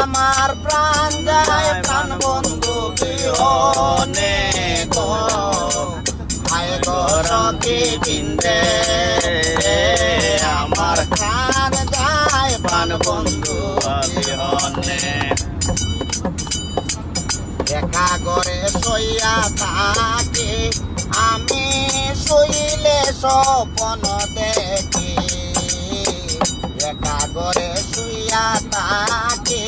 আমার প্রাণ যায় প্রাণ বন্ধু বিহনে গো, আয় গো সখী বিন্দে। আমার প্রাণ যায় প্রাণ বন্ধু বিহনে, একা ঘরে শইয়া থাকি আমি, শুইলে স্বপ্ন দেখি। একা ঘরে শুইয়া থাকি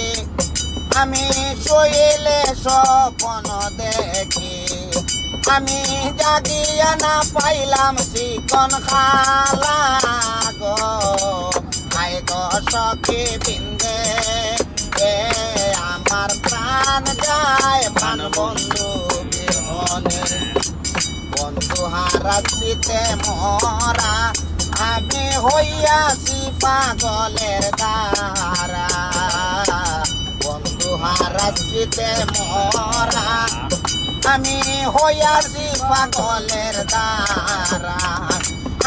আমি, শুইলে স্বপ্ন দেখি। আমি জাগিয়া না পাইলাম চিকন খালা গো, আয় গো সখী বিন্দে। আমার প্রাণ যায় প্রাণ বন্ধু বিহনে, বন্ধু হারাচ্ছিতে মরা আমি হইয়াছি পাগলের দ্বারা। বন্ধু হারাচ্ছিতে মরা আমি হইয়াছি পাগলের দ্বারা।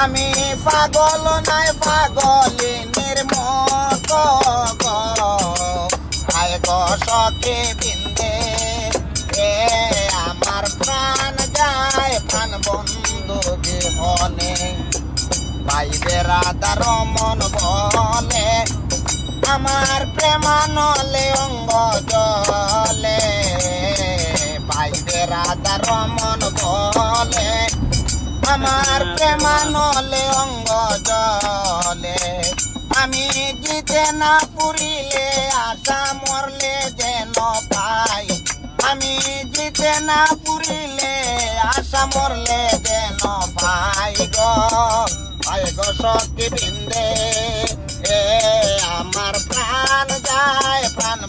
আমি পাগল নাই পাগলিনীর মতো গো, আয় গো সখী বিন্দে। আমার প্রাণ যায় প্রাণ বন্ধু বিহনে, ভাইবে রাধা রমন বলে আমার প্রেমানলে অঙ্গ জলে। ভাইবে রাধা রমন বলে আমার প্রেমানলে অঙ্গ জলে। আমি জিতে না পুরিলে আশা মরলে যেন পাই। আমি জিতে না পুরিলে আশা মরলে যেন পাই গো, পাই গো সখী বিন্দে। আমার প্রাণ যায় প্রাণ